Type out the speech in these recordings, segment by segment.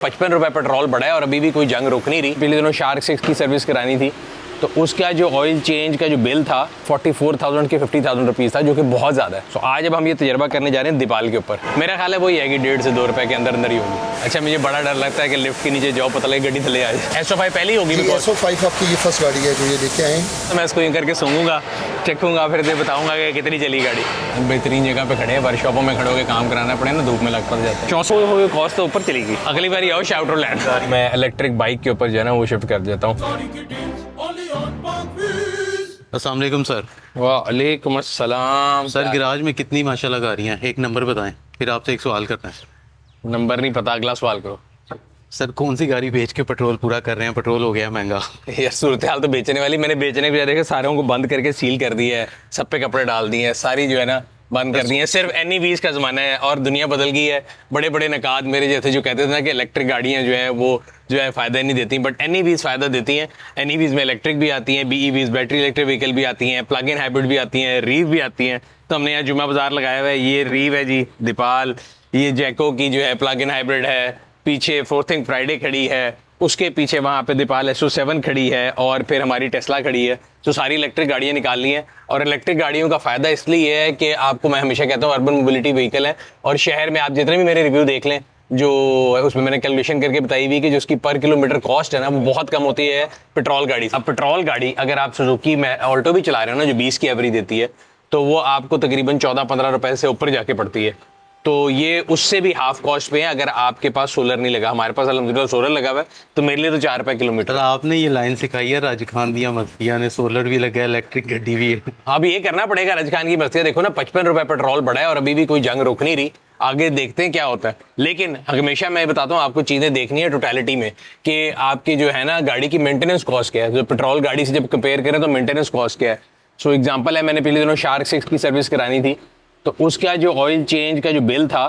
₹55 petrol बढ़ा है और अभी भी कोई जंग रुक नहीं रही। पिछले दिनों शार्क 6 की सर्विस करानी थी तो उसका जो ऑयल चेंज का जो बिल था 44,000 के 50,000 रुपीज़ था, जो कि बहुत ज़्यादा है। तो आज अब हम ये तजर्बा करने जा रहे हैं दीपाल के ऊपर। मेरा ख्याल है वही है कि 1.5 से 2 रुपए के अंदर अंदर ही होगी। अच्छा, मुझे बड़ा डर लगता है कि लिफ्ट के नीचे जाओ, पता लगे गड्डी थले आ जाए। SO5 पहले ही होगी। SO5 आपकी ये फर्स्ट गाड़ी है जो ये लेके आए। तो मैं इसको यूँ करके सूंघूंगा, चखूंगा, फिर दे बताऊंगा कि कितनी चली गाड़ी। बेहतरीन जगह पे खड़े हैं, वर्कशॉपों में खड़े होकर काम कराना पड़े ना, धूप में लग पड़ जाता है। 400 हुए कॉस्ट तो ऊपर चलेगी। अगली बार आओ शाउटर लैंड, मैं इलेक्ट्रिक बाइक के ऊपर जो है ना वो शिफ्ट कर देता हूँ। अस्सलाम वालेकुम सर। वालेकुम अस्सलाम। सर गिराज में कितनी माशाल्लाह गाड़ियाँ हैं, एक नंबर बताएं, फिर आपसे एक सवाल करना है। नंबर नहीं पता, अगला सवाल करो। सर कौन सी गाड़ी बेच के पेट्रोल पूरा कर रहे हैं? पेट्रोल हो गया महंगा। यार सूरत हाल तो बेचने वाली, मैंने बेचने के बजाय देखा सारों को बंद करके सील कर दिया है, सब पे कपड़े डाल दिए हैं, सारी जो है ना बंद कर दिए हैं। सिर्फ NEVs का ज़माना है और दुनिया बदल गई है। बड़े बड़े नकाद मेरे जैसे जो कहते थे ना कि इलेक्ट्रिक गाड़ियाँ जो हैं वो जो है फ़ायदा नहीं देती, बट NEVs फ़ायदा देती हैं। NEVs में इलेक्ट्रिक भी आती हैं, BEVs बैटरी इलेक्ट्रिक व्हीकल भी आती हैं, प्लग इन हाइब्रिड भी आती हैं, रीव भी आती हैं। तो हमने यहाँ जुम्मा बाज़ार लगाया हुआ है, ये रीव है जी दीपाल, ये जैको की जो है प्लग इन हाइब्रिड है, पीछे फोर्थिंग फ्राइडे खड़ी है, उसके पीछे वहाँ पे दीपाल SO7 खड़ी है और फिर हमारी टेस्ला खड़ी है। तो सारी इलेक्ट्रिक गाड़ियाँ निकाल ली हैं और इलेक्ट्रिक गाड़ियों का फ़ायदा इसलिए है कि आपको, मैं हमेशा कहता हूँ, अर्बन मोबिलिटी व्हीकल है और शहर में आप जितने भी मेरे रिव्यू देख लें, जो उसमें मैंने कैलकुलेशन करके बताई हुई कि जो उसकी पर किलोमीटर कॉस्ट है ना वो बहुत कम होती है पेट्रोल गाड़ी। अब पेट्रोल गाड़ी अगर आप सुजुकी में ऑल्टो भी चला रहे हो ना, जो 20 की एवरेज देती है, तो वो आपको तकरीबन 14-15 रुपए से ऊपर जाके पड़ती है। तो ये उससे भी हाफ कॉस्ट पे है अगर आपके पास सोलर नहीं लगा। हमारे पास अल्हम्दुलिल्लाह सोलर लगा हुआ है, तो मेरे लिए तो 4 रुपए किलोमीटर। आपने ये लाइन सिखाई है राज खान दिया मस्तिया ने, सोलर भी लगा है, इलेक्ट्रिक गाड़ी भी है। अब ये करना पड़ेगा राज खान की मस्तियाँ। देखो ना, 55 रुपए पेट्रोल बढ़ा है और अभी भी कोई जंग रुक नहीं रही। आगे देखते हैं क्या होता है, लेकिन हमेशा मैं बताता हूँ आपको चीज़ें देखनी है टोटलिटी में कि आपकी जो है ना गाड़ी की मेंटेनेंस कॉस्ट क्या है। जो पेट्रोल गाड़ी से जब कंपेयर करें तो मेंटेनेंस कॉस्ट क्या है। सो एग्जांपल है, मैंने पिछले दिनों शार्क 6 की सर्विस करानी थी तो उसका जो ऑयल चेंज का जो बिल था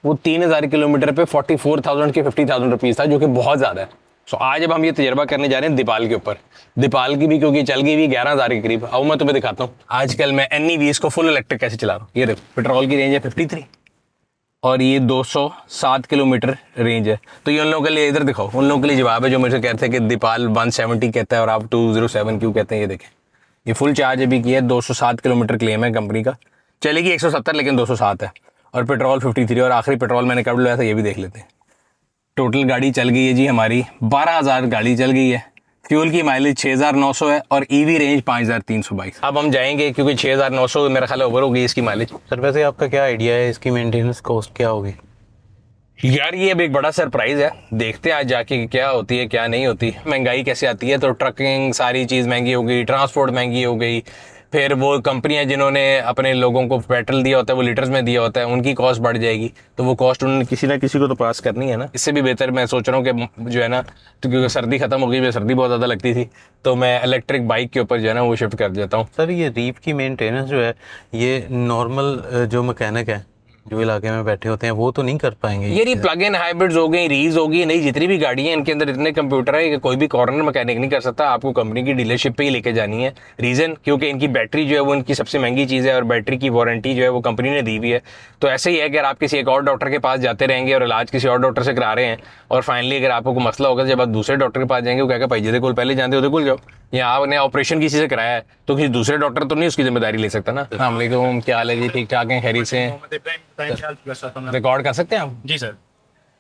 वो 3,000 किलोमीटर पे 44,000 के 50,000 रुपीज़ था, जो कि बहुत ज़्यादा है। सो आज अब हम ये तजर्बा करने जा रहे हैं दीपाल के ऊपर। दीपाल की भी क्योंकि चल गई भी 11,000 के करीब। अब मैं तुम्हें दिखाता हूँ आजकल मैं NEVs को फुल इलेक्ट्रिक कैसे चला रहा हूँ। ये देखो, पेट्रोल की रेंज है 53 और ये 207 किलोमीटर रेंज है। तो ये उन लोगों के लिए, इधर दिखाओ, उन लोगों के लिए जवाब है जो मुझे कहते हैं कि दीपाल 170 कहता है और आप 207 क्यों कहते हैं। ये देखें, ये फुल चार्ज अभी की है, 207 किलोमीटर क्लेम है कंपनी का। चलेगी 170 लेकिन 207 है और पेट्रोल 53। और आखिरी पेट्रोल मैंने कब लिया था ये भी देख लेते हैं। टोटल गाड़ी चल गई है जी हमारी 12,000 गाड़ी चल गई है। फ्यूल की माइलेज 6,900 है और EV रेंज 5,322। अब हम जाएंगे क्योंकि 6,900 मेरा ख्याल ओवर हो गई इसकी माइलेज। सर वैसे आपका क्या आइडिया है, इसकी मेंटेनेंस कॉस्ट क्या होगी? यार ये अब एक बड़ा सरप्राइज है, देखते हैं आज जाके क्या होती है क्या नहीं होती। महंगाई कैसे आती है, तो ट्रकिंग सारी चीज़ महंगी हो गई, ट्रांसपोर्ट महंगी हो गई, फिर वो कंपनियां जिन्होंने अपने लोगों को पेट्रोल दिया होता है वो लीटर्स में दिया होता है, उनकी कॉस्ट बढ़ जाएगी। तो वो कॉस्ट उन्होंने किसी ना किसी को तो पास करनी है ना। इससे भी बेहतर मैं सोच रहा हूँ कि जो है ना, तो क्योंकि सर्दी खत्म हो गई, मुझे सर्दी बहुत ज़्यादा लगती थी, तो मैं इलेक्ट्रिक बाइक के ऊपर जो है ना वो शिफ्ट कर देता हूँ। सर ये रीव की मेंटेनेंस जो है, ये नॉर्मल जो मैकेनिक है जो इलाके में बैठे होते हैं वो तो नहीं कर पाएंगे? ये प्लग इन हाइब्रिड्स हो गई, रीज हो गई, नहीं जितनी भी गाड़ी हैं इनके अंदर इतने कंप्यूटर है कि कोई भी कॉर्नर मैकेनिक नहीं कर सकता। आपको कंपनी की डीलरशिप पे ही लेके जानी है। रीज़न क्योंकि इनकी बैटरी जो है वो इनकी सबसे महंगी चीज़ है और बैटरी की वारंटी जो है वो कंपनी ने दी हुई है। तो ऐसे ही है, अगर आप किसी एक और डॉक्टर के पास जाते रहेंगे और इलाज किसी और डॉक्टर से करा रहे हैं और फाइनली अगर आपको कोई मसला होगा, जब आप दूसरे डॉक्टर के पास जाएंगे वो कहेगा भाई जिसके कोल पहले जानते हो कोल जाओ, या आपने ऑपरेशन किसी से कराया है तो किसी दूसरे डॉक्टर तो नहीं उसकी जिम्मेदारी ले सकता ना। अस्सलाम वालेकुम, क्या हाल है जी? ठीक ठाक हैं, खैरियत से? रिकॉर्ड कर सकते हैं आप? जी सर।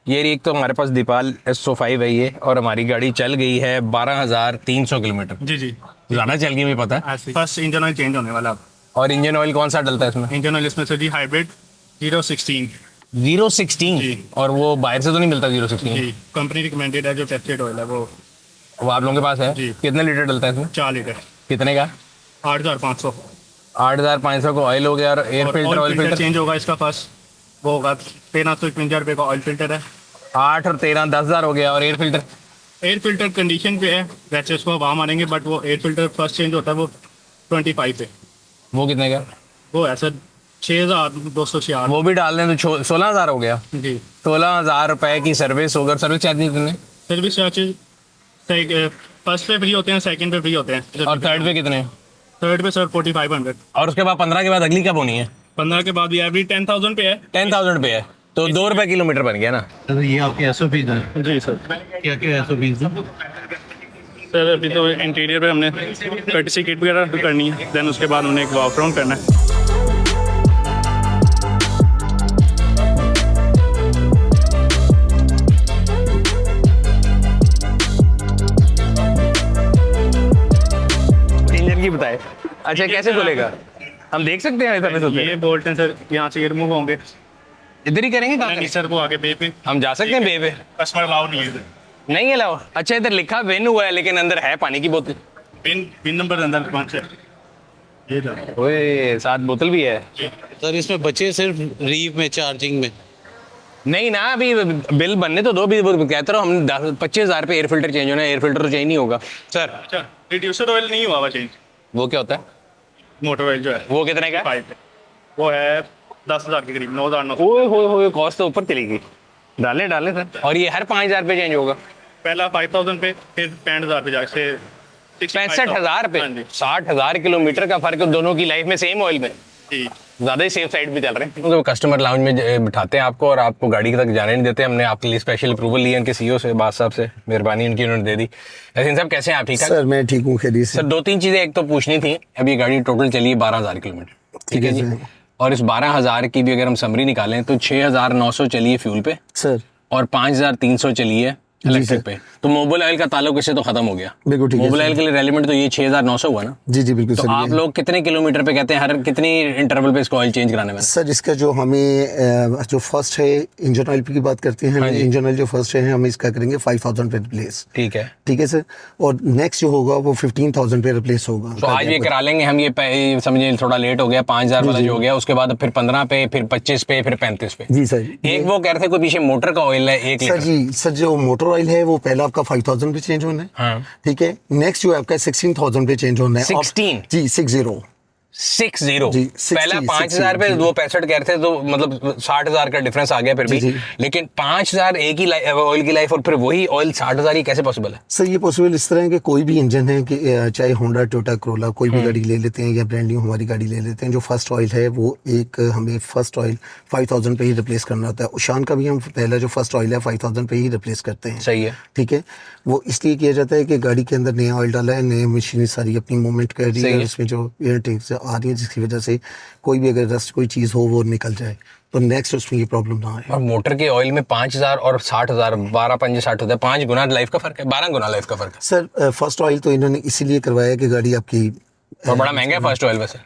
ये एक तो हमारे पास दीपाल SO5 है ये, और हमारी गाड़ी चल गई है 12,300 किलोमीटर। जी जी, ज़्यादा चल गई मुझे पता है। फर्स्ट इंजन ऑयल चेंज होने वाला अब। और इंजन ऑयल कौन सा डलता है इसमें? इंजन ऑयल इसमें सर जी हाइब्रिड 016। 016? जी। और वो बाहर से तो नहीं मिलता 016? जी, कंपनी रिकमेंडेड है, जो टेस्टेड ऑयल है वो आप लोगों के पास है? जी। कितने लीटर डलता है इसमें? 4 लीटर। कितने का? 8,500। 8,500 का ऑयल हो गया। और air filter, oil filter change होगा इसका फर्स्ट, वो होगा 1,351 रुपये का ऑयल फिल्टर है। 8 और 13 10,000 हो गया। और air filter? Air filter condition पे है, वैसे उसको वहाँ मारेंगे, बट वो एयर फिल्टर फर्स्ट चेंज होता है वो 25 पे। वो कितने का? वो है सर 6,266। वो भी डाल दें तो 16,000 हो गया। जी, 16,000 रुपए की सर्विस होगा। सर्विस चार्ज कितने? सर्विस चार्जेज फर्स्ट पे फ्री होते हैं, सेकंड पे फ्री होते हैं। और थर्ड पे कितने? थर्ड पे सर 4,500। और उसके बाद 15 के बाद अगली कब होनी है? 15 के बाद भी एवरी 10,000 पे है। 10,000 पे है। तो 2 रुपए किलोमीटर बन गया ना। तो ये आपके SOPs हैं। जी सर। क्या क्या SOPs हैं? सर अभी तो इंटीरियर पे हमने कर्टेसी किट वगैरह करनी है, देन उसके बाद उन्हें एक वॉक अराउंड करना है। इंजन की बताए। अच्छा कैसे खुलेगा, हम देख सकते हैं इधर से? ये बोल्ट हैं सर, यहाँ से ये रिमूव होंगे। इधर ही करेंगे कहाँ नहीं करेंगे? सर, वो आगे बे पे हम जा सकते हैं बे पे? कस्टमर अलाउ नहीं है। नहीं है लाओ। अच्छा इधर लिखा विन हुआ है लेकिन अंदर है पानी की बोतल। पिन नंबर अंदर 5 है। ये लो। ओए साथ बोतल भी है। सर इसमें बचे सिर्फ रीव में, चार्जिंग में। नहीं ना, अभी बिल बनने तो दो। भी कहते रहो हम 25,000 पे एयर फिल्टर चेंज होना है। एयर फिल्टर तो चेंज नहीं होगा सर। अच्छा, रिड्यूसर ऑयल नहीं हुआ चेंज। वो क्या होता है? मोटर ऑयल जो है वो कितने का है? 5 वो है 10,000 के करीब, 9,900। ओए होए कॉस्ट तो ऊपर चली गई। डाले डाले सर। और ये हर 5,000 पे चेंज होगा? पहला 5,000 पे, फिर 65,000 पे जाके 65,000 पे। हाँ जी। 60,000 किलोमीटर का फर्क दोनों की लाइफ में सेम ऑयल में। जी। ज्यादा ही सेफ साइड पे चल रहे हैं। तो कस्टमर लाउंज में बिठाते हैं आपको और आपको गाड़ी तक जाने नहीं देते। हमने आपके लिए स्पेशल अप्रूवल लिया इनके CEO से, बात साहब से, मेहरबानी इनकी उन्होंने दे दी। ऐसे साहब कैसे हैं आप? ठीक है सर मैं ठीक हूँ, खैरियत से। सर 2-3 चीजें एक तो पूछनी थी। अभी ये गाड़ी टोटल चली है 12,000 किलोमीटर, ठीक है जी। और इस 12,000 की भी अगर हम समरी निकालें तो 6,900 चली है फ्यूल पे सर और 5,300 चली है इलेक्ट्रिक पे। तो मोबाइल ऑयल का ताल्लुक इससे तो खत्म हो गया। बिल्कुल ठीक है मोबाइल ऑयल के लिए रेलिवेंट तो ये 6,900 हुआ ना। जी जी बिल्कुल तो सर। आप लोग कितने किलोमीटर पे कहते हैं, हर कितनी इंटरवल पे इसको ऑयल चेंज कराने में? सर इसका जो हमें जो फर्स्ट है इंजन ऑयल की बात करते हैं, इंजन ऑयल जो फर्स्ट है हम इसका करेंगे 5,000 पे रिप्लेस। ठीक है ठीक है सर। और नेक्स्ट जो होगा वो 15,000 पे रिप्लेस होगा। तो आज ये करा लेंगे हम। ये समझिए थोड़ा लेट हो गया, 5,000 वाला जो हो गया, उसके बाद फिर 15 पे, फिर 25 पे, फिर 35 पे। जी सर। एक वो कह रहे थे कोई पीछे मोटर का ऑयल है 1 सर लीटर। जी सर जो मोटर ऑयल है वो पहला आपका 5,000 पे चेंज होना है। हाँ। ठीक है। नेक्स्ट जो है आपका 16,000 पे चेंज होना है। 16? जी 60 जी, 60, पहला 5,000 पे, जी। वो 65 कह रहे थे, तो मतलब 60,000 का डिफरेंस आ गया फिर भी। जी। लेकिन 5,000 एक ही ऑयल की लाइफ और फिर वही ऑयल 60,000, ही कैसे पॉसिबल है? सर ये पॉसिबल इस तरह है कि कोई भी इंजन है कि चाहे होंडा, टोयोटा, कोरोला, कोई भी गाड़ी ले लेते हैं या ब्रांड न्यू हमारी गाड़ी ले लेते हैं, जो फर्स्ट ऑयल है वो एक हमें फर्स्ट ऑयल 5,000 पे ही रिप्लेस करना होता है। उशान का भी हम पहला जो फर्स्ट ऑयल है 5,000 पे ही रिप्लेस करते हैं। सही है। ठीक है। वो इसलिए किया जाता है कि गाड़ी के अंदर नया ऑयल डाला है, नई मशीनरी सारी अपनी मूवमेंट कर रही है, उसमें जो एयर टिंग्स आ रही है जिसकी वजह से कोई भी अगर रस्ट कोई चीज़ हो वो निकल जाए तो नेक्स्ट उसमें ये प्रॉब्लम ना आए। और मोटर के ऑयल में 5,000 और 60,000, 12 60 होता है, 5 गुना लाइफ का फर्क है, 12 गुना लाइफ का फर्क है। सर फर्स्ट ऑयल तो इन्होंने इसीलिए करवाया कि गाड़ी आपकी और बड़ा महंगा है फर्स्ट ऑयल वैसे।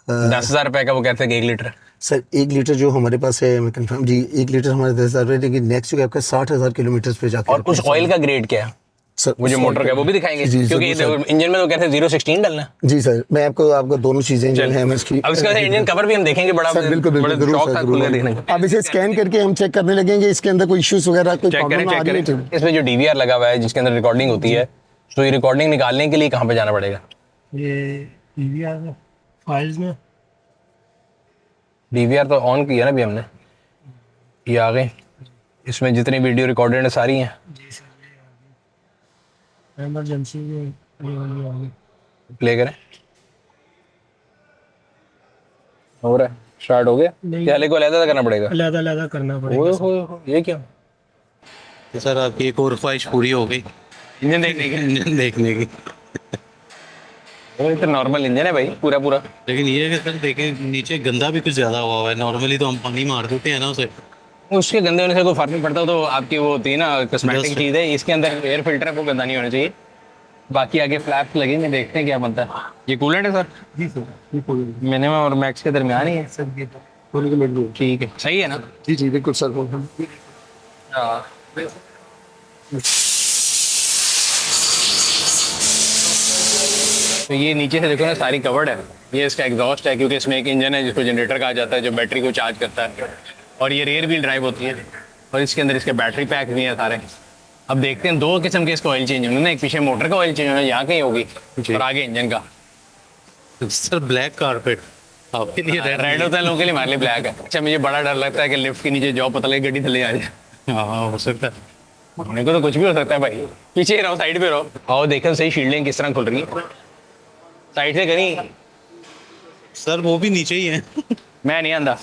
10,000 रुपए का वो कहते हैं कि 1 लीटर। सर 1 लीटर जो हमारे पास है, मैं कंफर्म जी, 1 लीटर हमारे 10,000 रुपये, लेकिन नेक्स्ट जो आपका 60,000 किलोमीटर पे जाकर और कुछ ऑयल का ग्रेड क्या है सर वो जो मोटर का है, वो भी दिखाएंगे? जी, क्योंकि इंजन में तो कहते हैं 0-16 डालना है। जी सर मैं आपको दोनों चीजें जो है मैं इसकी अब इसका इंजन कवर भी हम देखेंगे, बड़ा सर बिल्कुल बड़े बिल्कुल जरूर शौक सर था खुल के जरूर। देखने का। अब इसे स्कैन करके हम चेक करने लगेंगे इसके अंदर कोई इश्यूज वगैरह कोई चेक करें, प्रॉब्लम आ चेक रही है करें। इसमें जो DVR लगा हुआ है जिसके अंदर रिकॉर्डिंग होती है, तो ये रिकॉर्डिंग निकालने के लिए कहाँ पे जाना पड़ेगा? ये DVR में फाइल्स में DVR तो ऑन किया ना अभी हमने, ये आ गई। इसमें जितनी वीडियो रिकॉर्डेड है सारी हैं। जी सर इमरजेंसी में ये वाली आ गई। प्ले करें, हो रहा है, स्टार्ट हो गया। नहीं। क्या को अलग करना पड़ेगा? अलग करना ओए पड़ेगा। हो, ये क्या? तो सर आपकी एक और ख्वाहिश पूरी हो गई, इंजन देखने की। इंजन देखने की। वो तो नॉर्मल इंजन है भाई, पूरा पूरा। लेकिन ये है कि सर देखें नीचे गंदा भी कुछ ज़्यादा हुआ है। नॉर्मली तो हम पानी मार देते हैं ना उसे। उसके गंदे होने से कोई फर्क नहीं पड़ता, तो आपकी वो होती है ना कॉस्मेटिक Just- चीज़ है। इसके अंदर एयर फिल्टर है, वो गंदा नहीं होना चाहिए। बाकी आगे फ्लैप्स लगेंगे, देखते हैं क्या बनता है। ये कूलेंट है सर? जी सर ये कोई मिनिमम और मैक्स के दरमियान ही है। सर ये होने के लिए ठीक है, सही है ना? जी जी बिल्कुल सर। हाँ। तो ये नीचे से देखो ना सारी कवर्ड है। ये इसका एग्जॉस्ट है, क्योंकि इसमें एक इंजन है जिसको जनरेटर कहा जाता है, जो बैटरी को चार्ज करता है। और ये रेयर व्हील ड्राइव होती है, और इसके अंदर इसके बैटरी पैक भी है सारे। अब देखते हैं 2 किस्म के इसका ऑयल चेंज होना, एक पीछे मोटर का ऑयल चेंज होना, यहाँ कहीं होगी, और आगे इंजन का। सर ब्लैक कारपेट आपके लिए रेड होता है लोगों के लिए, हमारे लिए ब्लैक है। अच्छा मुझे बड़ा डर लगता है कि लिफ्ट के नीचे जाओ, पता लगे गड्डी थले आ जाए। हाँ हो सकता है। मेरे को तो कुछ भी हो सकता है भाई। पीछे रहो, साइड पे रहो। आओ देखो सही शील्डिंग किस तरह खुल रही है। साइड से करी। सर वो भी नीचे ही है। मैं नहीं आंदा।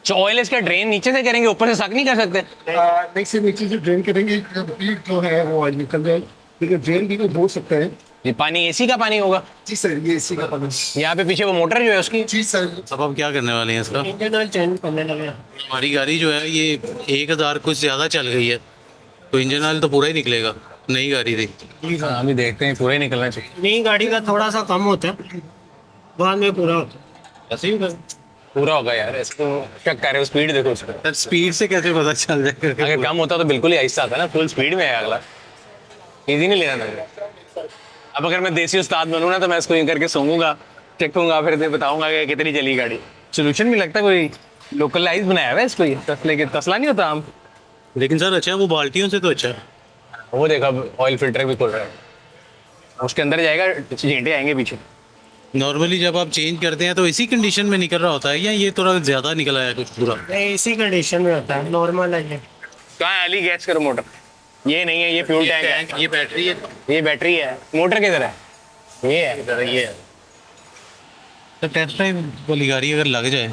तो ऑयल इसका ड्रेन नीचे से करेंगे, ऊपर से सक नहीं कर सकते? नहीं से नीचे से ड्रेन करेंगे, जो है वो ऑयल निकल जाए, लेकिन ड्रेन भी हो सकता है। ये पानी एसी का पानी होगा? जी सर, ये इसी का पानी। यहाँ पे पीछे वो मोटर जो है उसकी? जी सर। अब आप क्या करने वाले हैं इसका? इंजन ऑयल चेंज करने लगे हैं। हमारी गाड़ी जो है ये 1000 कुछ ज़्यादा चल गई है, तो इंजन ऑयल तो पूरा ही निकलेगा, नई गाड़ी थी। हाँ, अभी देखते हैं, पूरा ही निकलना चाहिए। नई गाड़ी का थोड़ा सा कम होता है, बाद में पूरा होता है। ऐसे ही होगा पूरा होगा यार, ऐसे तो चेक कर रहे हो, स्पीड देखो उसका। सर, स्पीड से कैसे पता चल जाएगा? अगर कम होता तो बिल्कुल ही आहिस्ता आता ना, फुल स्पीड में है अगला, इजी नहीं लेना था। अब अगर मैं देसी उस्ताद बनूँ ना तो मैं इसको यूं करके सोंगूंगा, चेकूंगा, फिर मैं बताऊंगा कि कितनी चली गाड़ी। सोल्यूशन भी लगता है कोई लोकलाइज बनाया हुआ है इसको, ये तसले के तसला नहीं होता आम। लेकिन सर अच्छा, वो बाल्टियों से तो अच्छा है। वो देखो अब ऑयल फिल्टर भी खुल रहा है, उसके अंदर जाएगा, चींटे आएंगे पीछे। नॉर्मली जब आप चेंज करते हैं तो इसी कंडीशन में निकल रहा होता है, या ये थोड़ा ज़्यादा निकल आया कुछ पूरा? नहीं, इसी कंडीशन में होता है, नॉर्मल है ये। कहाँ है अली? गैस करो मोटर। ये नहीं है, ये फ्यूल टैंक है। ये बैटरी है। ये बैटरी है। मोटर किधर है? ये है। ये है। तो टेस्ट ड्राइव वाली गाड़ी अगर लग जाए,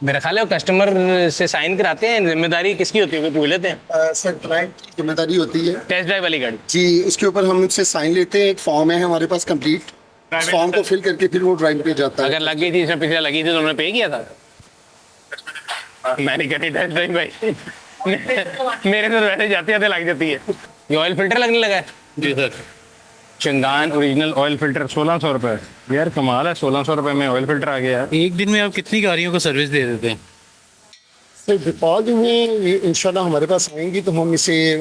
मेरा ख्याल है वो कस्टमर से साइन कराते हैं, जिम्मेदारी किसकी होती है, वो पूछ लेते हैं। सर क्लाइंट की जिम्मेदारी होती है टेस्ट ड्राइव वाली गाड़ी। जी, उसके ऊपर हम उससे साइन लेते हैं, एक फॉर्म है हमारे पास कंप्लीट, उस फॉर्म को फिल करके फिर वो ड्राइव पे जाता है। अगर लग गई थी, इसमें पिछले लगी थी तो उन्होंने पे किया था? मैंने करी टेस्ट ड्राइव भाई। मेरे से तो वैसे जाते जाते लग जाती है। ये ऑयल फिल्टर लगने लगा है? जी sir. Changan original oil filter 1600 रुपये। यार कमाल है, 1600 रुपये में ऑयल फिल्टर आ गया यार। एक दिन में आप कितनी गाड़ियों को सर्विस दे देते हैं? सर डिपॉज में ये इंशाल्लाह हमारे पास आएंगी तो हम इसे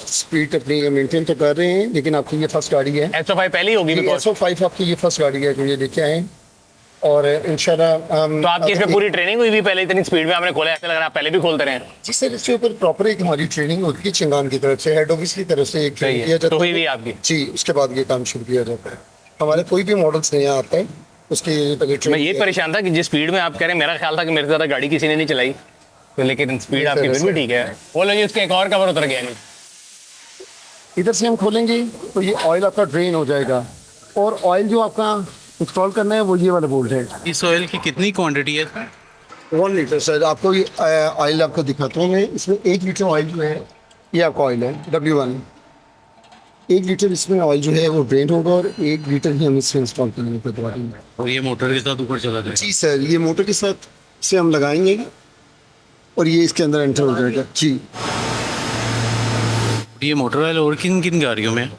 स्पीड अपनी मेंटेन तो कर रहे हैं, लेकिन आपकी ये फर्स्ट गाड़ी है। SO5 पहली होगी because- SO5 आपकी ये फर्स्ट गाड़ी है जो ये लेके आए, और इंशाल्लाह तो आपकी इसमें पूरी ट्रेनिंग हुई भी? पहले इतनी स्पीड में आपने खोला, ऐसा लग रहा है आप पहले भी खोलते रहे हैं। जी सर, इसके ऊपर प्रॉपर एक हमारी ट्रेनिंग होती है चंगान की तरफ से, हेड ऑफिस की तरफ से एक सही ट्रेनिंग है, किया तो जाता हुई भी आपकी? जी, उसके बाद ये काम शुरू किया जाता है। हमारे कोई भी मॉडल्स नया आता है उसके पहले मैं ट्रेनिंग ये परेशान था कि जिस स्पीड में आप कह रहे हैं, मेरा ख्याल था कि मेरे से ज़्यादा गाड़ी किसी ने नहीं चलाई, तो लेकिन स्पीड आपकी फिर भी ठीक है। वो लगी उसके एक और कवर उतर गया नहीं। इधर से हम खोलेंगे तो ये ऑयल आपका ड्रेन हो जाएगा, और ऑयल जो आपका इंस्टॉल करना है वो ये वाला बोल्ट है। इस ऑयल की कितनी क्वांटिटी है? 1 लीटर सर, आपको ये ऑयल आपको दिखाता हूँ मैं। इसमें 1 लीटर ऑयल जो है ये आपका ऑयल है W1। 1 लीटर इसमें ऑयल जो है वो ड्रेन होगा, और 1 लीटर ही हम इसमें इंस्टॉल करेंगे फिर गाड़ी में। और ये मोटर के साथ ऊपर चला जाए? जी सर, ये मोटर के साथ इसे हम लगाएंगे और ये इसके अंदर एंटर हो जाएगा। जी, ये मोटर ऑयल और किन किन गाड़ियों में?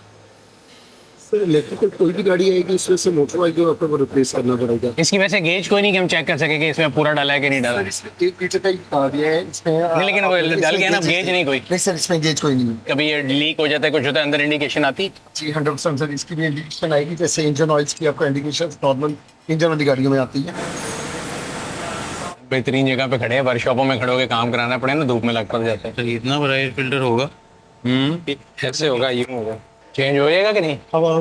सर इलेक्ट्रिकल कोई भी गाड़ी आएगी उसमें से मोटर ऑयल जो आपको रिप्लेस करना पड़ेगा। इसकी वैसे गेज कोई नहीं कि हम चेक कर सके कि इसमें पूरा डाला है कि नहीं डाला है? इसमें 1 लीटर का ही बता दिया है इसमें। नहीं, लेकिन वो डाल गया ना, गेज नहीं कोई? नहीं सर, इसमें गेज कोई नहीं है। कभी ये लीक हो जाता है, कुछ होता है, अंदर इंडिकेशन आती? जी 100% सर, इसकी भी इंडिकेशन आएगी, जैसे इंजन ऑयल्स की आपका इंडिकेशन नॉर्मल इंजन वाली गाड़ियों में आती है। बेहतरीन जगह पे खड़े हैं, वर्कशॉपों में खड़े होकर काम कराना पड़े ना, धूप में लग पड़ जाता है। तो इतना बड़ा एयर फिल्टर होगा? ऐसे होगा, यूं होगा। चेंज हो जाएगा कि नहीं? हवा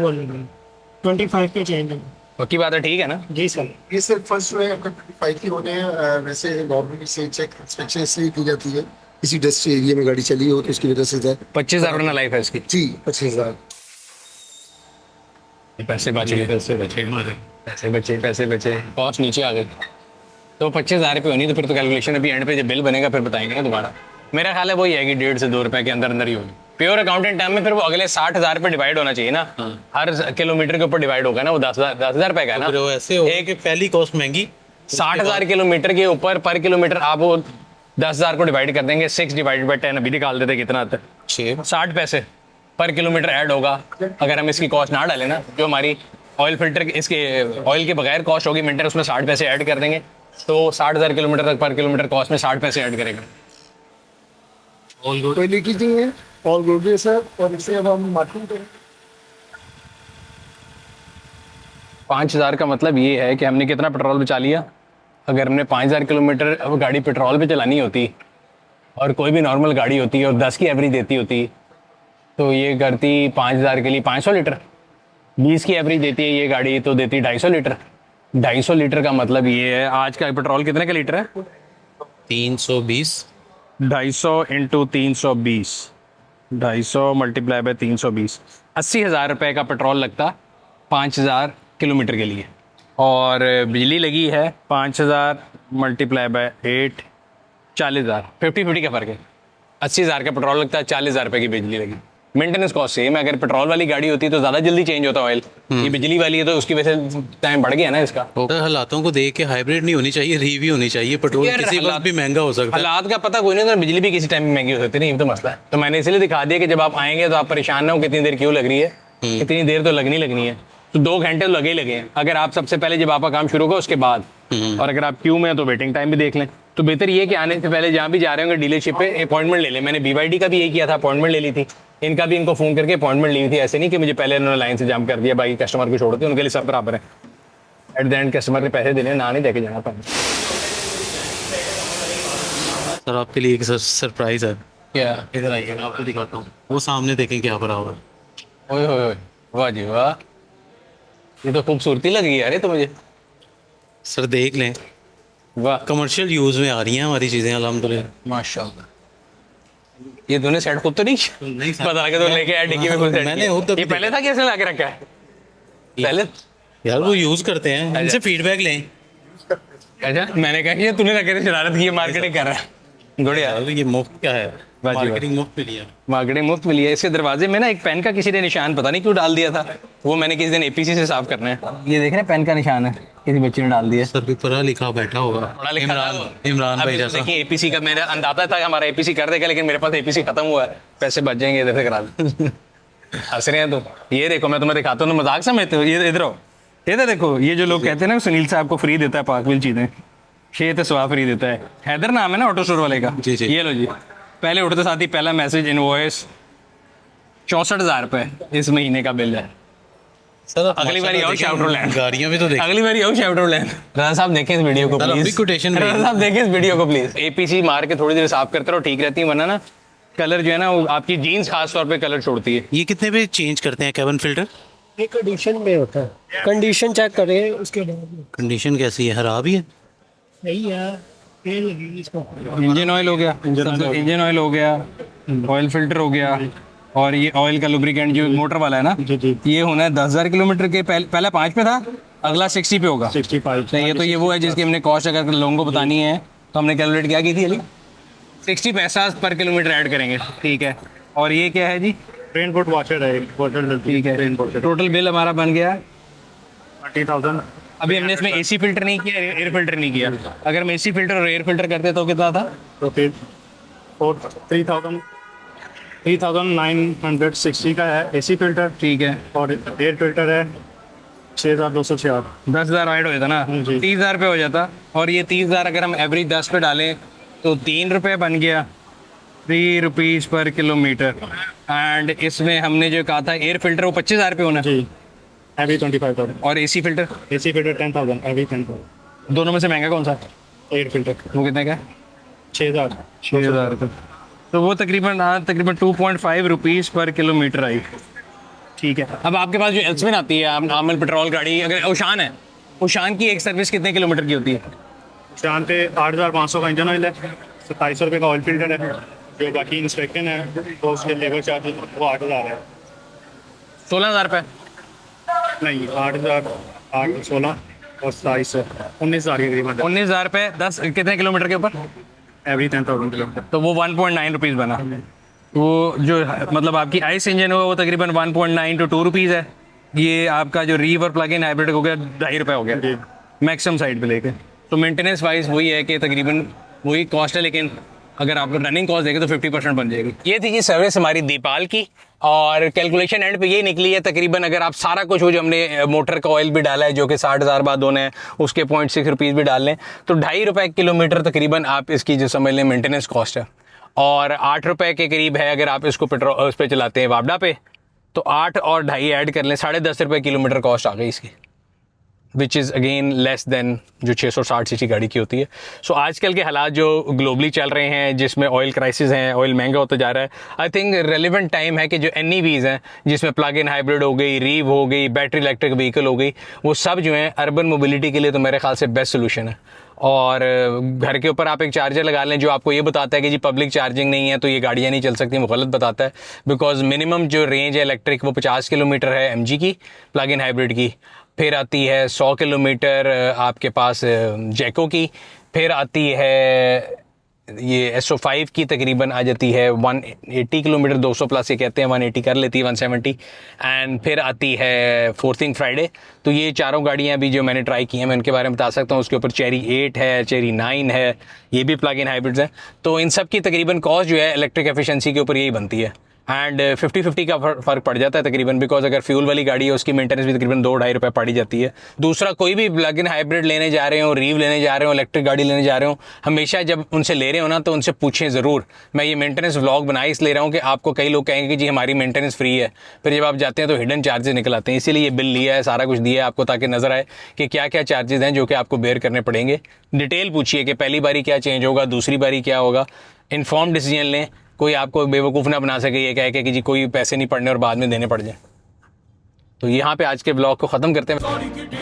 25 के चेंज है। पक्की बात है, ठीक है ना? जी सर। ये सर फर्स्ट जो है आपका 25 की होने हैं। वैसे नॉर्मली से चेक इंस्पेक्शन इसलिए की जाती है, किसी डस्ट एरिया में गाड़ी चली हो तो उसकी वजह से जाए। 25,000 लाइफ है इसकी। जी 25,000। पैसे बचे, पैसे बचे, कॉस्ट नीचे आ गई। तो 25,000 रुपये होनी, तो फिर तो कैलकुलेशन अभी एंड पे जब बिल बनेगा फिर बताएंगे ना दोबारा। मेरा ख्याल है वही है कि 1.5 से 2 रुपए के अंदर अंदर ही होगी। प्योर अकाउंटेंट टाइम में फिर वो अगले 60,000 पे डिवाइड होना चाहिए ना। हर किलोमीटर के ऊपर डिवाइड होगा ना, वो 10,000 रुपए का है ना। फिर वो ऐसे हो एक पहली कॉस्ट महंगी, 60,000 किलोमीटर के ऊपर पर किलोमीटर आप वो 10,000 को डिवाइड कर देंगे, 6/10 अभी निकाल देते कितना आता है, 60 पैसे पर किलोमीटर ऐड होगा। अगर हम इसकी कॉस्ट ना डालें ना, जो हमारी ऑयल फिल्टर इसके ऑयल के बगैर कॉस्ट होगी मेंटेन, उसमें 60 पैसे ऐड कर देंगे, तो 60,000 किलोमीटर तक पर किलोमीटर कॉस्ट में 60 पैसे ऐड करेगा। कोई लीकेज नहीं है, ऑल गुड है सर। और इसे अब हम मार्किंग करें। 5,000 का मतलब ये है कि हमने कितना पेट्रोल बचा लिया। अगर हमने 5,000 किलोमीटर अब गाड़ी पेट्रोल पे चलानी होती और कोई भी नॉर्मल गाड़ी होती और 10 की एवरेज देती होती, तो ये करती 5,000 के लिए 500 लीटर। 20 की एवरेज देती है ये गाड़ी तो देती 250 लीटर। 250 लीटर का मतलब ये है, आज का पेट्रोल कितने का लीटर है? 320। 250 इंटू 320, 250 मल्टीप्लाई बाय 320, 80,000 रुपये का पेट्रोल लगता 5,000 किलोमीटर के लिए। और बिजली लगी है 5,000 मल्टीप्लाई बाय 8, 40,000, 50-50 का फ़र्क है। 80,000 का पेट्रोल लगता है, 40,000 रुपये की बिजली लगी। मेंटेनेंस कॉस्ट सेम है। अगर पेट्रोल वाली गाड़ी होती तो ज़्यादा जल्दी चेंज होता ऑयल, ये बिजली वाली है तो उसकी वजह से टाइम बढ़ गया ना इसका। सर हालातों को देख के हाइब्रिड नहीं होनी चाहिए, रीवी होनी चाहिए। पेट्रोल यार, किसी वक्त भी महंगा हो सकता है। हालात का पता कोई नहीं, तो बिजली भी किसी टाइम में महंगी हो सकती है, नहीं तो मसला है। तो मैंने इसलिए दिखा दिया कि जब आप आएंगे तो आप परेशान ना हो कितनी देर क्यों लग रही है, कितनी देर तो लगनी है। तो 2 घंटे तो लगे ही लगे हैं। अगर आप सबसे पहले जब आपका काम शुरू होगा उसके बाद, और अगर आप क्यू में हैं तो वेटिंग टाइम भी देख लें। तो बेहतर ये कि आने से पहले जहाँ भी जा रहे होंगे डीलरशिप पे अपॉइंटमेंट ले लें। मैंने BYD का भी यही किया था, अपॉइंटमेंट ले ली थी। इनका भी इनको फ़ोन करके अपॉइंटमेंट ली थी। ऐसे नहीं कि मुझे पहले उन्होंने लाइन से जाम कर दिया, बाकी कस्टमर को छोड़ते, उनके लिए सब बराबर है। एट द एंड कस्टमर ने पैसे देने, ना नहीं देके जाना पाए। सर आपके लिए एक सरप्राइज है। क्या? इधर आइए, मैं आपको दिखाता हूँ। वो सामने देखें क्या भरा हुआ है। ओए होए होए, वाह जी वाह, ये तो खूबसूरती लगी यार, ये तो मुझे। सर देख लें, वाह कमर्शियल यूज़ में आ रही हैं हमारी चीज़ें अल्हम्दुलिल्लाह। माशाल्लाह। ये दोनों सेट खुद तो नहीं नहीं सर। पता लगा तो लेके आया डिक्की में खुद सेट मैंने किया। खुद अभी ये पहले था कि ऐसे ला के रखा है पहले? यार वो यूज़ करते हैं, इनसे फीडबैक लें। अच्छा, मैंने कहा कि ये तूने रखे शरारत की, मार्केटिंग कर रहा है। गुड़िया, यार ये मुफ्त क्या है, वाह जी वाह। मार्केटिंग मुफ्त मिली है। मार्केटिंग मुफ्त मिली है। इसके दरवाजे में ना एक पेन का किसी ने निशान पता नहीं क्यों डाल दिया था, वो मैंने किसी दिन APC से साफ करना है। ये देख रहे हैं, पेन का निशान है, किसी बच्चे ने डाल दिया। सर भी पढ़ा लिखा बैठा होगा, पढ़ा लिखा इमरान भाई अभी जैसा। देखिए APC का मेरा अंदाजा था कि हमारा APC कर देगा, लेकिन मेरे पास APC खत्म हुआ है, पैसे बच जाएंगे इधर से करा दे। हंस रहे हैं तो ये देखो, मैं तुम्हें दिखाता हूँ, मजाक समझते हो? ये इधर आओ, इधर देखो। ये जो लोग कहते हैं ना सुनील साहब को फ्री देता है पाकविल चीज़ें, शेत सवा फ्री देता है। हैदर नाम है ना ऑटो स्टोर वाले का। जी जी। ये लो जी, पहले उठते साथ ही पहला मैसेज, इनवॉइस 64,000 रुपये इस महीने का बिल है। सर अगली बारी आओ शाउट लैंड, गाड़ियाँ भी तो देखें। अगली बारी आओ शाउट लैंड। राजा साहब देखें इस वीडियो को सर, अभी प्लीज। quotation राजा भेजिए। साहब देखें इस वीडियो को प्लीज। APC मार के थोड़ी देर साफ करते रहो, ठीक रहती है, वरना ना कलर जो है ना वो आपकी जीन्स खास तौर पे कलर छोड़ती है। ये कितने पे चेंज करते हैं कैबिन फिल्टर? ये कंडीशन में होता है, कंडीशन चेक करें उसके बाद। कंडीशन कैसी है, खराब ही है? नहीं यार, तेल लगेगी इसको। इंजन ऑयल हो गया, इंजन ऑयल हो गया, ऑयल फिल्टर हो गया, और ये ऑयल का लुब्रिकेंट जो मोटर वाला है ना, ये होना है 10,000 किलोमीटर के। पहला 5 पे था, अगला 60 पे होगा। 65 नहीं, ये तो ये वो है जिसकी हमने कॉस्ट अगर लोगों को बतानी है तो हमने कैलकुलेट क्या की थी अली, 60 पैसा पर किलोमीटर ऐड करेंगे, ठीक है। और ये क्या है जी? रेन कोट वॉशर है, बॉटल ठीक है, रेन कोट टोटल बिल हमारा बन गया। 30,000। अभी हमने इसमें AC फिल्टर नहीं किया, एयर फिल्टर नहीं किया। अगर हम AC फिल्टर और एयर फिल्टर करते तो कितना था? तो फिर 3,960 का है AC फिल्टर, ठीक है, और एयर फिल्टर है 6,266। 10,000 ऐड हो जाता ना, जी। 30,000 पे हो जाता। और ये 30,000 अगर हम एवरेज 10 पे डालें तो 3 रुपये बन गया, 3 रुपीज़ पर किलोमीटर। एंड इसमें हमने जो कहा था एयर फिल्टर वो 25,000 पे होना, जी, हैवी 25,000। और AC filter AC filter 10,000, heavy 10,000। दोनों में से महंगा कौन सा? एयर फिल्टर वो कितने का? 6,000। 6,000 का। तो वो तकरीबन 2.5 रुपीज़ पर किलोमीटर आई, ठीक है। अब आपके पास जो एल्समिन आती है नॉर्मल पेट्रोल गाड़ी, अगर ओशान है, ओशान की एक सर्विस कितने किलोमीटर की होती है? शान पे 8,500 का इंजन ऑयल है, 2700 रुपये का ऑयल फिल्टर है, जो बाकी इंस्पेक्शन है तो उसके लेबर चार्ज वो 8,000 है। 16,000 रुपये। नहीं, 8,000, 8, 16 और 2700, 19,000 के करीब है। 19,000 रुपये 10 कितने किलोमीटर के ऊपर? Every 10,000 kilometre. तो वो 1.9 रुपीज़ बना। वो जो मतलब आपकी आइस इंजन होगा वो तकरीबन 1.9 to 2 रुपीज़ है। ये आपका जो रीव और प्लग इन हाइब्रिड हो गया 2.5 रुपये हो गया मैक्सिमम साइड पे लेके। तो मेंटेनेंस वाइज वही है कि तकरीबन वही कॉस्ट है, लेकिन अगर आप रनिंग कॉस्ट देखें तो 50% बन जाएगी। ये थी जी सर्विस हमारी दीपाल की, और कैलकुलेशन एंड पे ये निकली है तकरीबन अगर आप सारा कुछ वो जो हमने मोटर का ऑयल भी डाला है जो कि 60,000 बाद होना है, उसके 0.6 रुपीज़ भी डाल लें तो 2.5 रुपये किलोमीटर तकरीबन आप इसकी जो समझ लें मेंटेनेंस कॉस्ट है। और 8 रुपये के करीब है अगर आप इसको पेट्रोल उस पर चलाते हैं वापडा पे, तो 8 और 2.5 ऐड कर लें, 10.5 रुपये किलोमीटर कॉस्ट आ गई इसकी, which is again less than जो 660 सीसी गाड़ी की होती है। सो आजकल के हालात जो ग्लोबली चल रहे हैं जिसमें ऑयल क्राइसिस हैं, ऑयल महंगा होता जा रहा है, आई थिंक रेलिवेंट टाइम है कि जो NEVs हैं जिसमें प्लग इन हाइब्रिड हो गई, रीव हो गई, बैटरी इलेक्ट्रिक व्हीकल हो गई, वो सब जो हैं अर्बन मोबिलिटी के लिए तो मेरे ख्याल से बेस्ट सोल्यूशन है। और घर के ऊपर आप एक चार्जर लगा लें जो आपको ये बताता है कि जी पब्लिक चार्जिंग नहीं है तो ये गाड़ियाँ नहीं चल सकती, वो गलत बताता है। बिकॉज मिनिमम जो रेंज है इलेक्ट्रिक वो 50 किलोमीटर है MG की प्लग इन हाइब्रिड की, फिर आती है 100 किलोमीटर आपके पास जैको की, फिर आती है ये SO5 की तकरीबन आ जाती है 180 किलोमीटर, 200 प्लस ये कहते हैं, 180 कर लेती है, 170। एंड फिर आती है फोर्थिंग फ्राइडे। तो ये चारों गाड़ियाँ भी जो मैंने ट्राई की हैं मैं उनके बारे में बता सकता हूँ। उसके ऊपर चेरी 8 है, चेरी 9 है, ये भी प्लग इन हाइब्रिड्स हैं। तो इन सब की तकरीबन कॉस्ट जो है इलेक्ट्रिक एफिशिएंसी के ऊपर यही बनती है। एंड 50-50 का फ़र्क पड़ जाता है तकरीबन, बिकॉज अगर फ्यूल वाली गाड़ी है उसकी मेंटेनेंस भी तकरीबन 2-2.5 रुपये पड़ी जाती है। दूसरा, कोई भी प्लग इन हाइब्रिड लेने जा रहे हो, रीव लेने जा रहे हो, इलेक्ट्रिक गाड़ी लेने जा रहे हो, हमेशा जब उनसे ले रहे हो ना तो उनसे पूछें ज़रूर। मैं ये मेंटेनेंस व्लॉग बना इसलिए रहा हूँ कि आपको कई लोग कहेंगे कि जी हमारी मेंटेनेंस फ्री है, फिर जब आप जाते हैं तो हिडन चार्जेस निकल आते हैं। इसीलिए ये बिल लिया है, सारा कुछ दिया है आपको ताकि नज़र आए कि क्या क्या चार्जेस हैं जो कि आपको बेयर करने पड़ेंगे। डिटेल पूछिए कि पहली बारी क्या चेंज होगा, दूसरी बारी क्या होगा। इन्फॉर्म डिसीजन लें, कोई आपको बेवकूफ़ ना बना सके ये कह के कि जी कोई पैसे नहीं पड़ने और बाद में देने पड़ जाए। तो यहाँ पे आज के ब्लॉग को ख़त्म करते हैं।